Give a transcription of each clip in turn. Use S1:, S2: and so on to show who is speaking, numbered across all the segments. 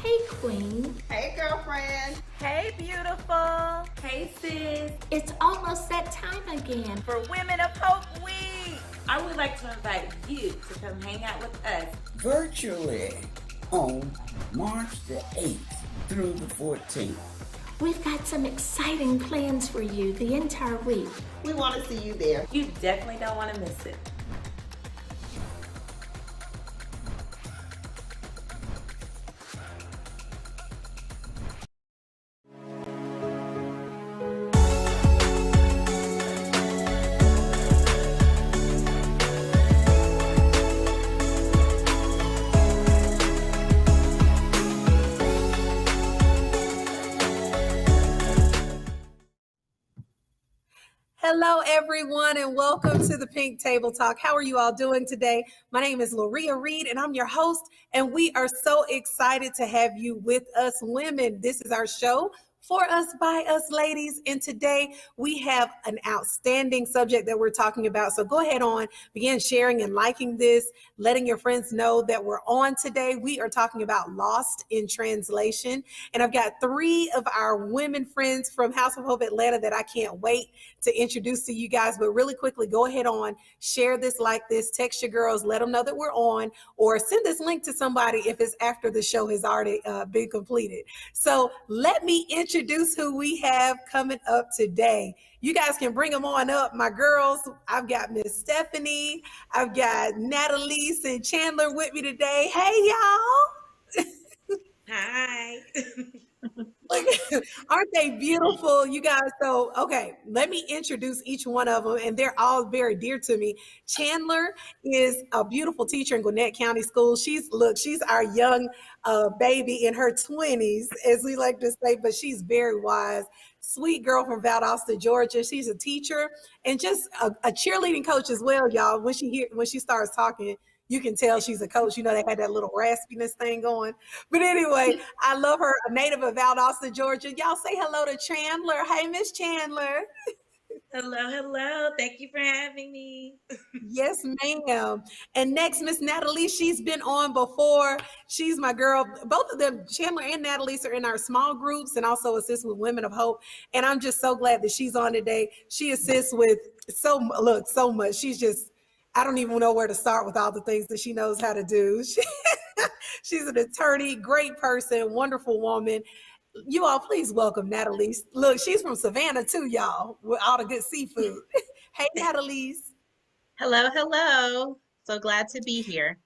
S1: Hey, Queen.
S2: Hey, girlfriend.
S3: Hey, beautiful.
S1: Hey, sis. It's almost that time again
S3: for Women of Hope Week.
S4: I would like to invite you to come hang out with us
S5: virtually on March the 8th through the 14th.
S1: We've got some exciting plans for you the entire week.
S2: We want to see you there.
S4: You definitely don't want to miss it.
S6: Hello, everyone, and welcome to the Pink Table Talk. How are you all doing today? My name is Loria Reed, and I'm your host, and we are so excited to have you with us women. This is our show for us, by us, ladies, and today we have an outstanding subject that we're talking about. So go ahead on, begin sharing and liking this, letting your friends know that we're on today. We are talking about Lost in Translation, and I've got three of our women friends from House of Hope Atlanta that I can't wait to introduce to you guys. But really quickly, go ahead on, share this, like this, text your girls, let them know that we're on, or send this link to somebody if it's after the show has already been completed. So let me introduce who we have coming up today. You guys can bring them on up, my girls. I've got Miss Stephanie, I've got Natalie and Chandler with me today. Hey, y'all.
S4: Hi.
S6: Aren't they beautiful, you guys? So, okay, let me introduce each one of them, and they're all very dear to me. Chandler is a beautiful teacher in Gwinnett County School. She's our young baby in her 20s, as we like to say, but she's very wise. Sweet girl from Valdosta, Georgia. She's a teacher and just a cheerleading coach as well, y'all. When she starts talking, you can tell she's a coach. You know, they had that little raspiness thing going. But anyway, I love her, a native of Valdosta, Georgia. Y'all say hello to Chandler. Hey, Miss Chandler.
S4: Hello. Thank you for having me.
S6: Yes, ma'am. And next, Miss Natalie. She's been on before. She's my girl. Both of them, Chandler and Natalie, are in our small groups and also assist with Women of Hope. And I'm just so glad that she's on today. She assists with so much. She's just, I don't even know where to start with all the things that she knows how to do. She's an attorney, great person, wonderful woman. You all please welcome Natalie. Look, she's from Savannah too, y'all, with all the good seafood. Hey, Natalie.
S7: Hello. So glad to be here.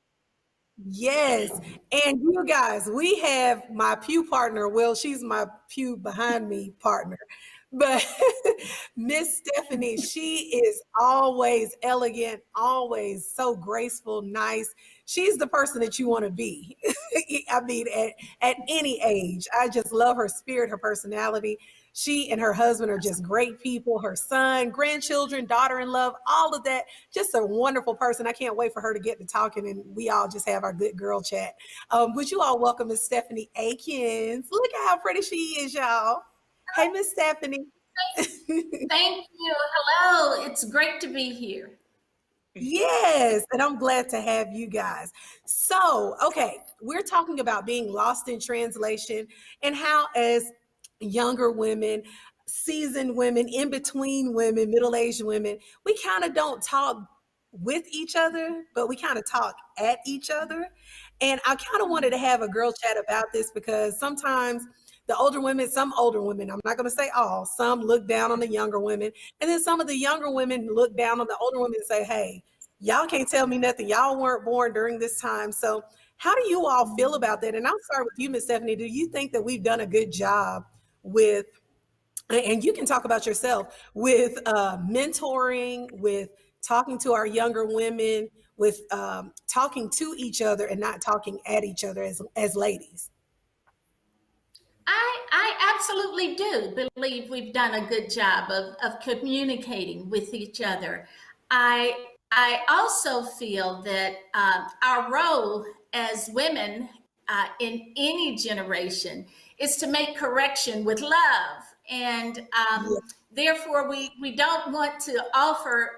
S6: Yes. And you guys, we have my pew partner. Well, she's my pew behind me partner. But Miss Stephanie, she is always elegant, always so graceful, nice. She's the person that you want to be. I mean, at any age. I just love her spirit, her personality. She and her husband are just great people. Her son, grandchildren, daughter-in-law, all of that. Just a wonderful person. I can't wait for her to get to talking and we all just have our good girl chat. Would you all welcome Miss Stephanie Akins? Look at how pretty she is, y'all. Hey, Miss Stephanie.
S1: Thank you. Hello. It's great to be here.
S6: Yes, and I'm glad to have you guys. So, okay, we're talking about being lost in translation and how as younger women, seasoned women, in between women, middle-aged women, we kind of don't talk with each other, but we kind of talk at each other. And I kind of wanted to have a girl chat about this because sometimes some older women, I'm not going to say all, some look down on the younger women. And then some of the younger women look down on the older women and say, hey, y'all can't tell me nothing. Y'all weren't born during this time. So how do you all feel about that? And I'll start with you, Miss Stephanie. Do you think that we've done a good job with, and you can talk about yourself, with mentoring, with talking to our younger women, with talking to each other and not talking at each other as ladies?
S1: I absolutely do believe we've done a good job of communicating with each other. I also feel that our role as women in any generation is to make correction with love. And therefore, we don't want to offer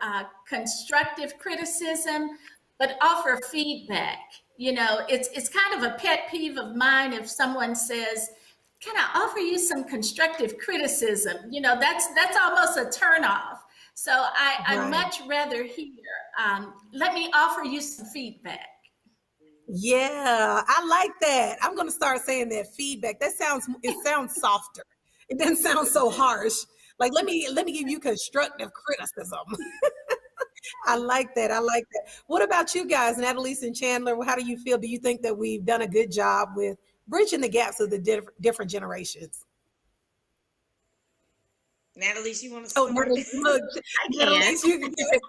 S1: constructive criticism, but offer feedback. It's kind of a pet peeve of mine if someone says, "Can I offer you some constructive criticism?" That's almost a turnoff. So I'd
S6: Right.
S1: much rather hear, "Let me offer you some feedback."
S6: Yeah, I like that. I'm going to start saying that feedback. It sounds softer. It doesn't sound so harsh. Like let me give you constructive criticism. I like that. I like that. What about you guys, Annalise and Chandler? How do you feel? Do you think that we've done a good job with bridging the gaps of the different generations?
S4: Natalie, you want to
S6: Oh,
S4: start?
S6: Natalie, look,
S7: I can.
S6: Annalise, you can do it.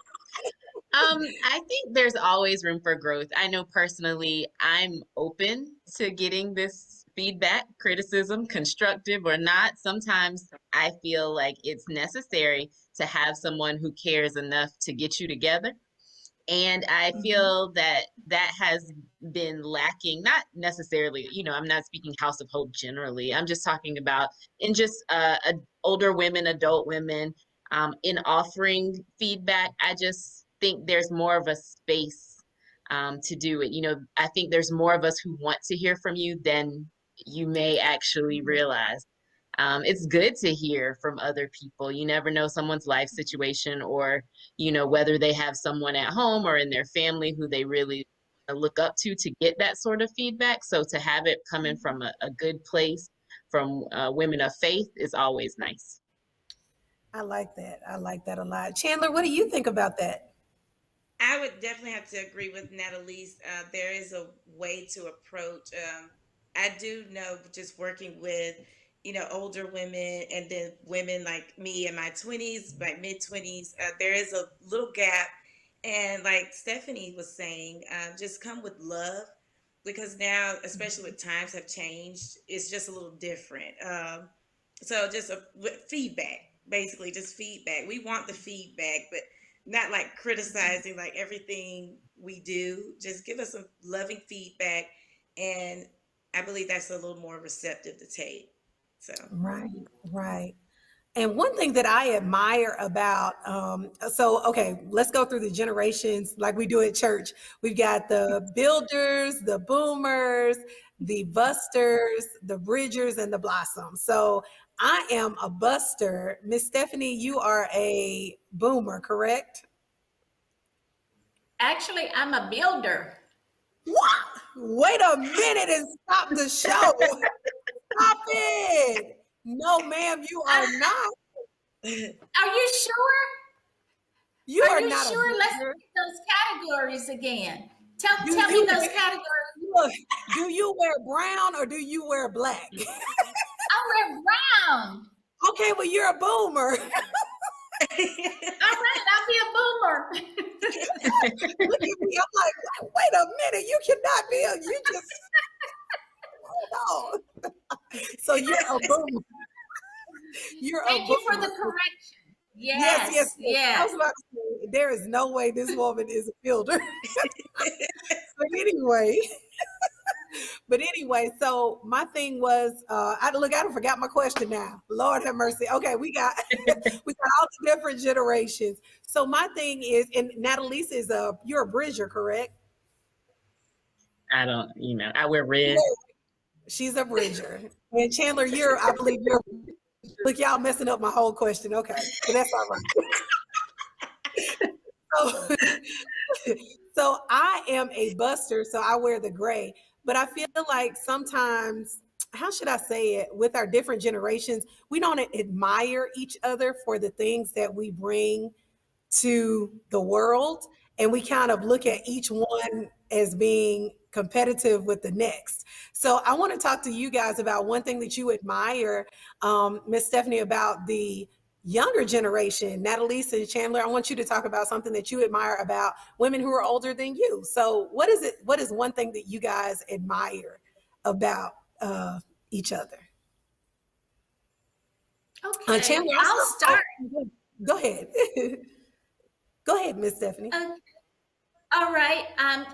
S7: I think there's always room for growth. I know personally, I'm open to getting this feedback, criticism, constructive or not. Sometimes I feel like it's necessary to have someone who cares enough to get you together. And I
S6: Mhm.
S7: feel that that has been lacking, not necessarily, I'm not speaking House of Hope generally. I'm just talking about in just older women, adult women, in offering feedback. I just think there's more of a space to do it. I think there's more of us who want to hear from you than you may actually realize. It's good to hear from other people. You never know someone's life situation or whether they have someone at home or in their family who they really look up to get that sort of feedback. So to have it coming from a good place, from women of faith, is always nice.
S6: I like that. I like that a lot. Chandler, what do you think about that?
S4: I would definitely have to agree with Natalie's. There is a way to approach. I do know just working with, older women and then women like me in my 20s, my mid 20s, there is a little gap. And like Stephanie was saying, just come with love because now, especially with times have changed, it's just a little different. So just feedback, basically, just feedback. We want the feedback, but not like criticizing like everything we do. Just give us some loving feedback, and I believe that's a little more receptive to take. So
S6: Right, right. And one thing that I admire about, okay, let's go through the generations like we do at church. We've got the builders, the boomers, the busters, the bridgers, and the blossoms. So I am a buster. Miss Stephanie, you are a boomer, correct?
S1: Actually, I'm a builder.
S6: What? Wait a minute and stop the show. Stop it. No, ma'am, you are not.
S1: Are you sure?
S6: You
S1: Are
S6: are
S1: you
S6: not a
S1: sure? Let's
S6: builder.
S1: look at those categories again. Tell
S6: Do
S1: tell me
S6: you
S1: those
S6: wear,
S1: categories.
S6: look, do you wear brown or do you wear black?
S1: I wear brown.
S6: Okay, well, you're a boomer.
S1: All right, I'll be a boomer.
S6: Look at me. I'm like, wait a minute. You cannot be you just, hold on. So you're a boomer. You're a
S1: Thank you for the
S6: boomer.
S1: correction.
S6: Yes, yes,
S1: Yes,
S6: yes. I
S1: yes.
S6: was about to say, there is no way this woman is a builder. But anyway, so my thing was, I don't forgot my question now. Lord have mercy. Okay, we got we got all the different generations. So my thing is, and Natalise you're a bridger, correct?
S7: I don't, I wear red.
S6: She's a bridger. And Chandler, I believe look, y'all messing up my whole question. Okay, but that's all right. So, so I am a buster, so I wear the gray. But I feel like sometimes, how should I say it, with our different generations, we don't admire each other for the things that we bring to the world. And we kind of look at each one as being competitive with the next. So I want to talk to you guys about one thing that you admire, Miss Stephanie, about the younger generation. Natalise and Chandler, I want you to talk about something that you admire about women who are older than you. So what is it? What is one thing that you guys admire about each other?
S1: Okay,
S6: Chandler,
S1: I'll start.
S6: go ahead. Go ahead, Miss Stephanie.
S1: All right.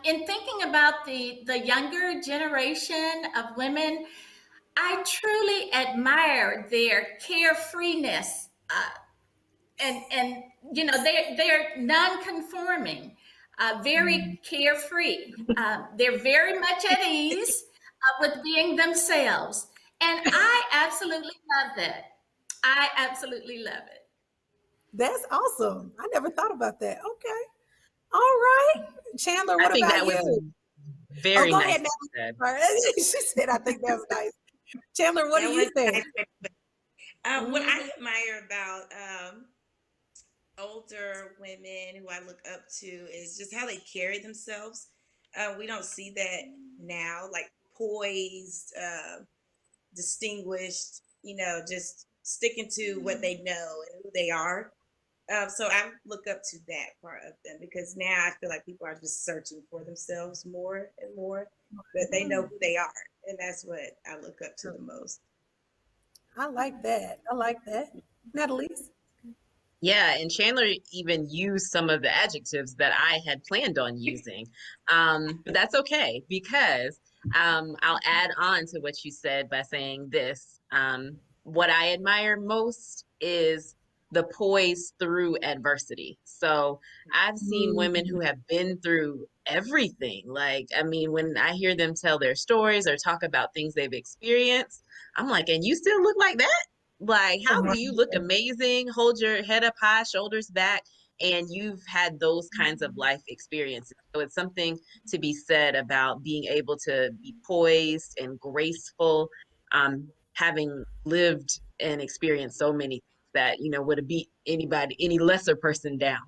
S1: In thinking about the younger generation of women, I truly admire their carefreeness, and they're non-conforming. very carefree. They're very much at ease with being themselves. And I absolutely love that. I absolutely love it.
S6: That's awesome. I never thought about that. Okay. All right. Chandler,
S7: I
S6: what
S7: think that
S6: about
S7: was
S6: you? Oh,
S7: very
S6: go
S7: nice
S6: ahead,
S7: said.
S6: Natalie. She said, I think that was nice. Chandler, what do
S4: That
S6: you
S4: was
S6: think?
S4: nice. What
S6: Mhm.
S4: I admire about older women who I look up to is just how they carry themselves. We don't see that now, like poised, distinguished, just sticking to what they know and who they are. So I look up to that part of them because now I feel like people are just searching for themselves more and more, but they know who they are. And that's what I look up to the most.
S6: I like that. I like that. Natalie?
S7: Yeah, and Chandler even used some of the adjectives that I had planned on using. But that's okay because I'll add on to what you said by saying this. What I admire most is the poise through adversity. So I've seen women who have been through everything. Like, I mean, when I hear them tell their stories or talk about things they've experienced, I'm like, and you still look like that? Like, how do you look amazing, hold your head up high, shoulders back, and you've had those kinds of life experiences? So it's something to be said about being able to be poised and graceful, having lived and experienced so many things that, would beat anybody, any lesser person down.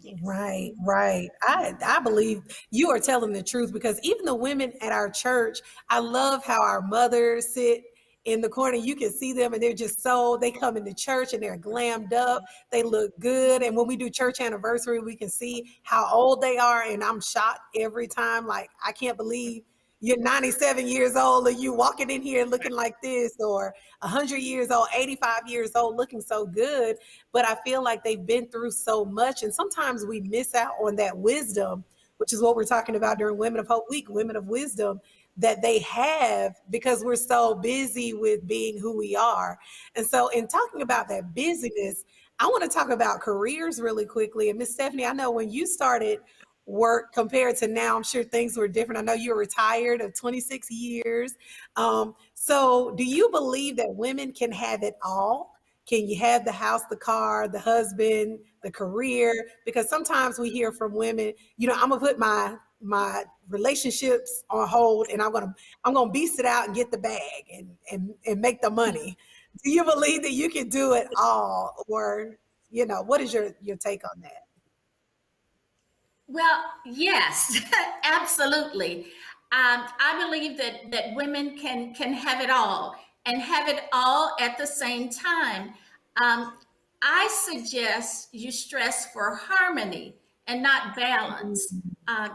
S4: Yes.
S6: Right, right. I believe you are telling the truth because even the women at our church, I love how our mothers sit in the corner. You can see them and they're just so they come into church and they're glammed up. They look good. And when we do church anniversary, we can see how old they are. And I'm shocked every time. Like, I can't believe you're 97 years old and you walking in here looking like this, or 100 years old, 85 years old, looking so good. But I feel like they've been through so much. And sometimes we miss out on that wisdom, which is what we're talking about during Women of Hope Week, Women of Wisdom, that they have because we're so busy with being who we are. And so, in talking about that busyness, I want to talk about careers really quickly. And Miss Stephanie, I know when you started work compared to now, I'm sure things were different. I know you're retired of 26 years. So, do you believe that women can have it all? Can you have the house, the car, the husband, the career? Because sometimes we hear from women, I'm gonna put my relationships on hold and I'm gonna beast it out and get the bag and make the money. Do you believe that you can do it all? Or, what is your take on that?
S1: Well, yes, absolutely. I believe that women can have it all and have it all at the same time. Um, I suggest you stress for harmony and not balance.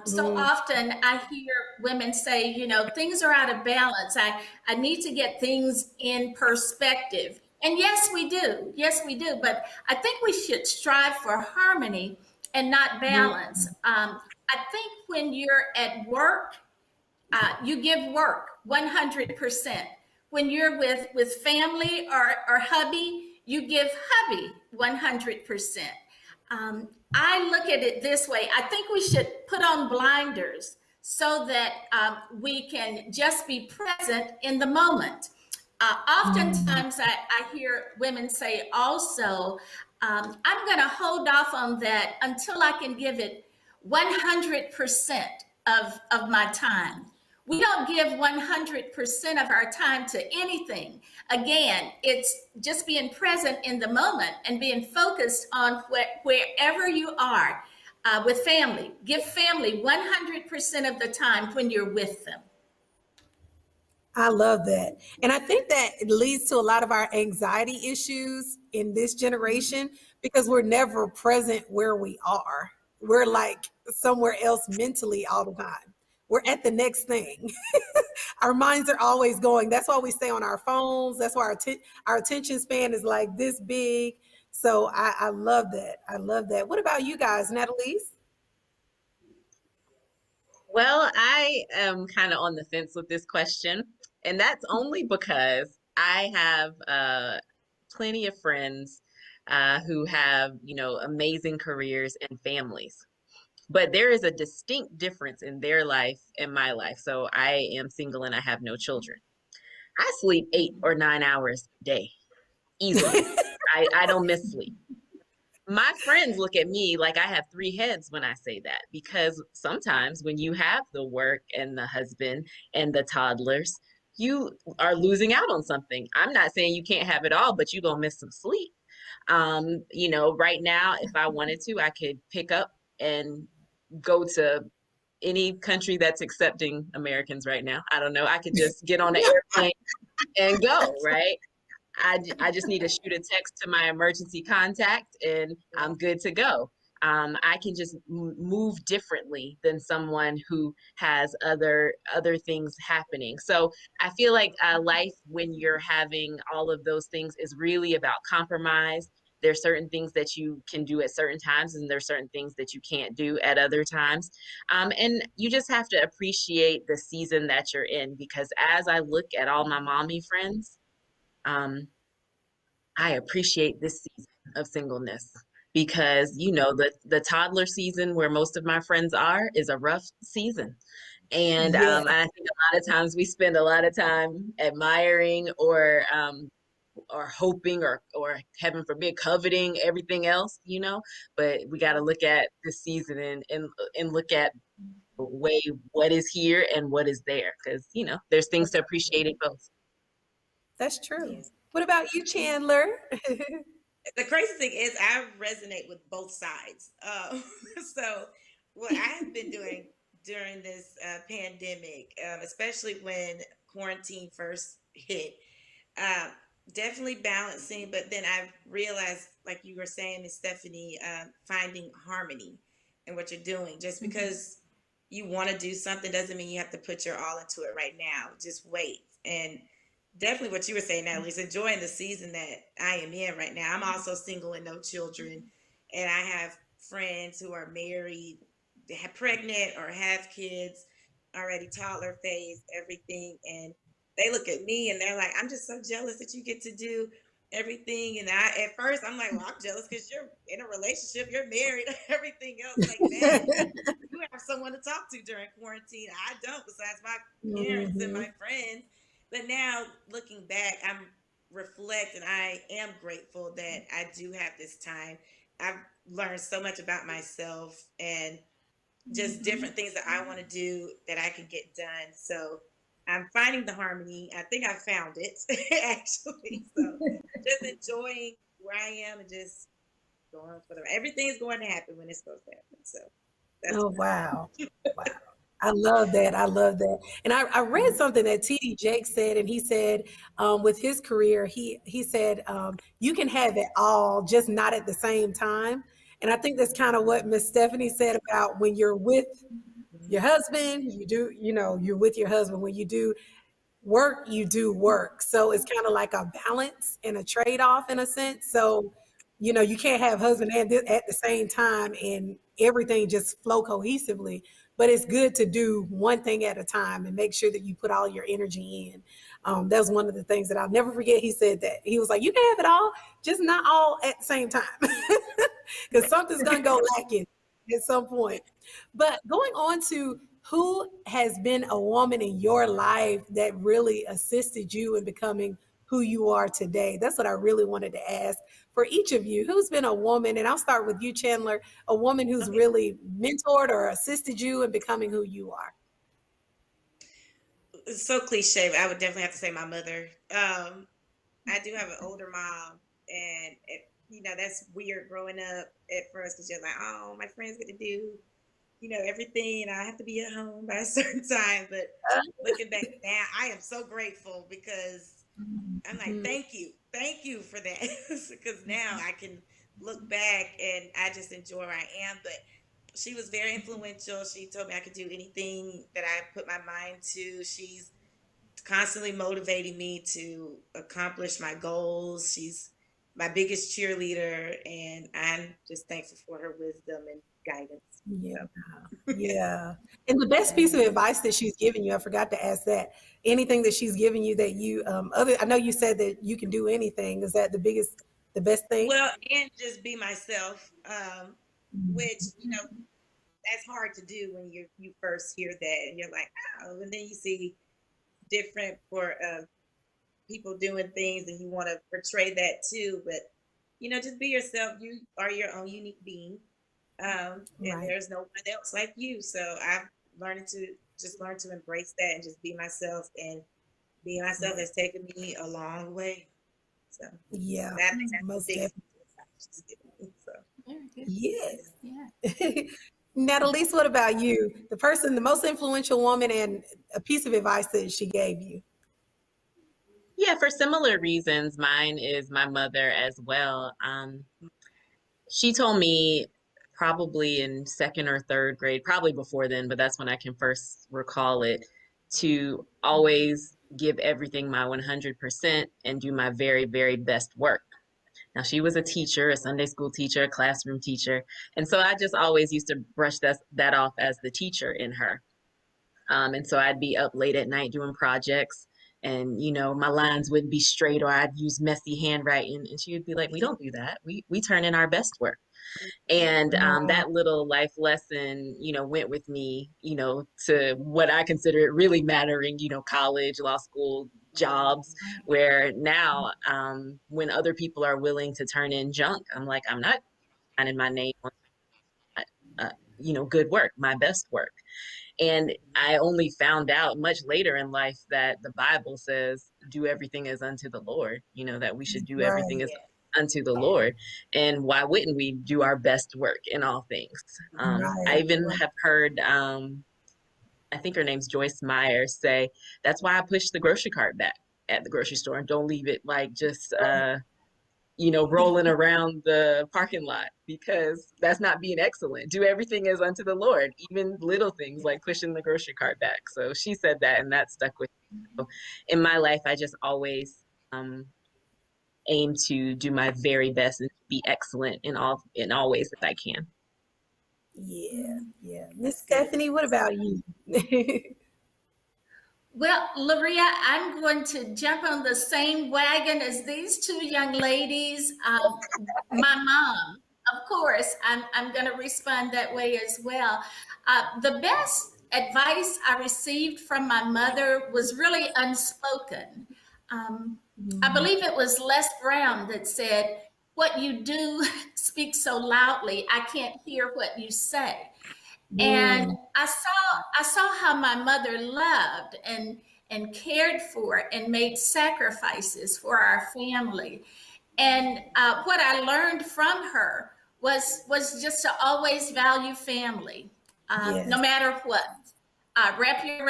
S1: So
S6: Mm,
S1: often I hear women say, things are out of balance. I need to get things in perspective. And yes, we do. Yes, we do. But I think we should strive for harmony and not balance. I think when you're at work, you give work 100%. When you're with family or hubby, you give hubby 100%. I look at it this way. I think we should put on blinders so that we can just be present in the moment. Oftentimes, I hear women say also, I'm going to hold off on that until I can give it 100% of my time. We don't give 100% of our time to anything. Again, it's just being present in the moment and being focused on wherever you are with family. Give family 100% of the time when you're with them.
S6: I love that. And I think that it leads to a lot of our anxiety issues in this generation because we're never present where we are. We're like somewhere else mentally all the time. We're at the next thing. Our minds are always going. That's why we stay on our phones. That's why our attention span is like this big. So I love that. I love that. What about you guys, Natalie?
S7: Well, I am kind of on the fence with this question, and that's only because I have plenty of friends who have, amazing careers and families. but there is a distinct difference in their life and my life. So I am single and I have no children. I sleep 8 or 9 hours a day easily. I don't miss sleep. My friends look at me like I have three heads when I say that, because sometimes when you have the work and the husband and the toddlers, you are losing out on something. I'm not saying you can't have it all, but you're gonna miss some sleep. Right now, if I wanted to, I could pick up and go to any country that's accepting Americans right now. I don't know. I could just get on an airplane and go, right? I just need to shoot a text to my emergency contact and I'm good to go. I can just move differently than someone who has other things happening. So I feel like life, when you're having all of those things, is really about compromise. There's certain things that you can do at certain times, and there's certain things that you can't do at other times. And you just have to appreciate the season that you're in, because as I look at all my mommy friends, um, I appreciate this season of singleness, because the toddler season where most of my friends are is a rough season. And
S6: Yeah.
S7: I think a lot of times we spend a lot of time admiring or hoping or heaven forbid coveting everything else, but we got to look at this season and look at way what is here and what is there, because there's things to appreciate it both.
S6: That's true.
S4: Yes.
S6: What about you, Chandler?
S4: The crazy thing is, I resonate with both sides. So, what I have been doing during this pandemic, especially when quarantine first hit, uh, definitely balancing. But then I've realized, like you were saying, Miss Stephanie, finding harmony in what you're doing. Just because you want to do something doesn't mean you have to put your all into it right now. Just wait. And definitely what you were saying, Natalie, is enjoying the season that I am in right now. I'm also single and no children, and I have friends who are married, they have pregnant or have kids already, toddler phase, everything, and they look at me and they're like, "I'm just so jealous that you get to do everything." And at first, I'm like, "Well, I'm jealous because you're in a relationship, you're married, everything else like that. You have someone to talk to during quarantine. I don't, besides my parents and
S6: Mhm.
S4: my friends." But now looking back, I'm reflect and I am grateful that I do have this time. I've learned so much about myself and just different things that I want to do that I can get done. So I'm finding the harmony. I think I found it actually. So just enjoying where I am and just going for the everything is going to happen when it's supposed to happen. So that's
S6: Oh, wow. Wow. I love that. I love that. And I read something that TD Jake said, and he said, with his career, he said, you can have it all, just not at the same time. And I think that's kind of what Miss Stephanie said about when you're with your husband, you're with your husband. When you do work, you do work. So it's kind of like a balance and a trade-off in a sense. So, you can't have husband and at the same time and everything just flow cohesively. But it's good to do one thing at a time and make sure that you put all your energy in. That was one of the things that I'll never forget. He said that he was like, "You can have it all, just not all at the same time," because something's gonna go lacking at some point. But going on to who has been a woman in your life that really assisted you in becoming who you are today? That's what I really wanted to ask for each of you. Who's been a woman, and I'll start with you, Chandler, a woman who's
S4: okay.
S6: really mentored or assisted you in becoming who you are?
S4: It's so cliche, but I would definitely have to say my mother. I do have an older mom, and that's weird growing up at first because you're like, oh, my friends get to do everything, and I have to be at home by a certain time. But looking back now, I am so grateful because I'm like, thank you for that, because now I can look back and I just enjoy where I am. But she was very influential. She told me I could do anything that I put my mind to. She's constantly motivating me to accomplish my goals. She's my biggest cheerleader, and I'm just thankful for her wisdom and guidance.
S6: Yeah,
S4: So,
S6: yeah. And the best piece of advice that she's given you, I forgot to ask that. Anything that she's given you that you I know you said that you can do anything. Is that the best thing?
S4: well, and just be myself, which that's hard to do when you first hear that, and you're like, oh, and then you see different for people doing things, and you want to portray that too. But just be yourself. You are your own unique being, and
S6: Right.
S4: there's no one else like you. So I've learned to just learn to embrace that and just be myself. And being myself has taken me a long way. So
S6: Yeah,
S4: that's
S6: most
S4: the
S6: definitely.
S4: biggest. So
S1: Very good.
S6: Yes.
S1: Yeah.
S6: Natalie, what about you? The most influential woman, and a piece of advice that she gave you.
S7: Yeah, for similar reasons, mine is my mother as well. She told me probably in second or third grade, probably before then, but that's when I can first recall it, to always give everything my 100% and do my very, very best work. Now, she was a teacher, a Sunday school teacher, a classroom teacher. And so I just always used to brush that off as the teacher in her. And so I'd be up late at night doing projects, and my lines wouldn't be straight, or I'd use messy handwriting, and she would be like, we don't do that. We turn in our best work. And
S6: Wow.
S7: that little life lesson, went with me, to what I consider it really mattering, college, law school, jobs, where now when other people are willing to turn in junk, I'm like, I'm not signing my name on, good work, my best work. And I only found out much later in life that the Bible says, do everything as unto the Lord, that we should do everything
S6: Right.
S7: as unto the Lord. And why wouldn't we do our best work in all things? I
S6: Right.
S7: even have heard, I think her name's Joyce Meyer, say, that's why I push the grocery cart back at the grocery store and don't leave it like just, rolling around the parking lot, because that's not being excellent. Do everything as unto the Lord, even little things like pushing the grocery cart back. So she said that, and that stuck with me. So in my life, I just always aim to do my very best and be excellent in all ways that I can.
S6: Yeah. Yeah. Miss Stephanie, what about you?
S1: Well, Loria, I'm going to jump on the same wagon as these two young ladies. My mom, of course, I'm going to respond that way as well. The best advice I received from my mother was really unspoken. I believe it was Les Brown that said, what you do speaks so loudly, I can't hear what you say. And I saw how my mother loved and cared for and made sacrifices for our family. And what I learned from her was just to always value family, no
S6: Yes.
S1: matter what. Wrap your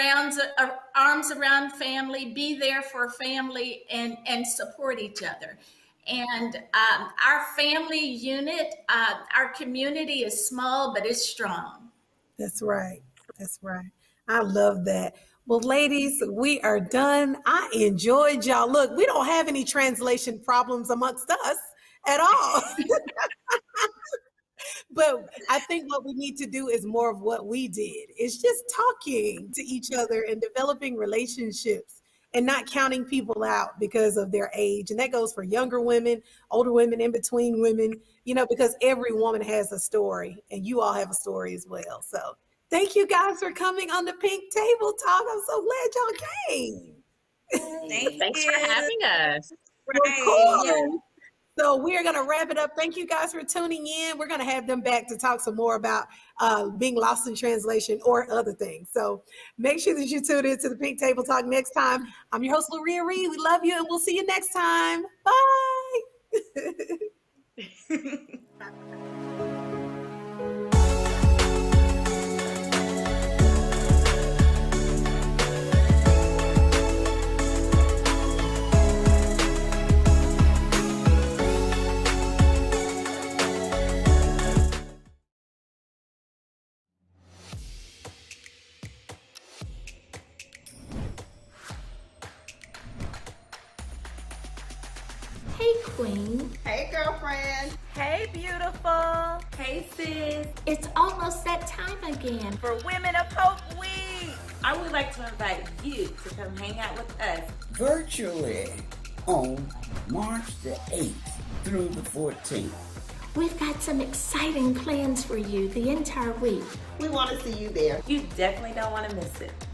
S1: arms around family, be there for family, and support each other. And our family unit, our community is small, but it's strong.
S6: That's right. That's right. I love that. Well, ladies, we are done. I enjoyed y'all. Look, we don't have any translation problems amongst us at all. But I think what we need to do is more of what we did. It's just talking to each other and developing relationships and not counting people out because of their age. And that goes for younger women, older women, in between women, because every woman has a story and you all have a story as well. So thank you guys for coming on the Pink Table Talk. I'm so glad y'all came.
S7: Thanks for having us.
S6: Of course. So we're going to wrap it up. Thank you guys for tuning in. We're going to have them back to talk some more about being lost in translation or other things. So make sure that you tune in to the Pink Table Talk next time. I'm your host, Loria Reed. We love you, and we'll see you next time. Bye.
S1: Hey, Queen.
S2: Hey, girlfriend.
S3: Hey, beautiful.
S1: Hey, sis. It's almost that time again.
S3: For Women of Hope Week.
S8: I would like to invite you to come hang out with us
S5: virtually on March the 8th through the 14th
S1: We've got some exciting plans for you the entire week.
S2: We want to see you there.
S8: You definitely don't want to miss it.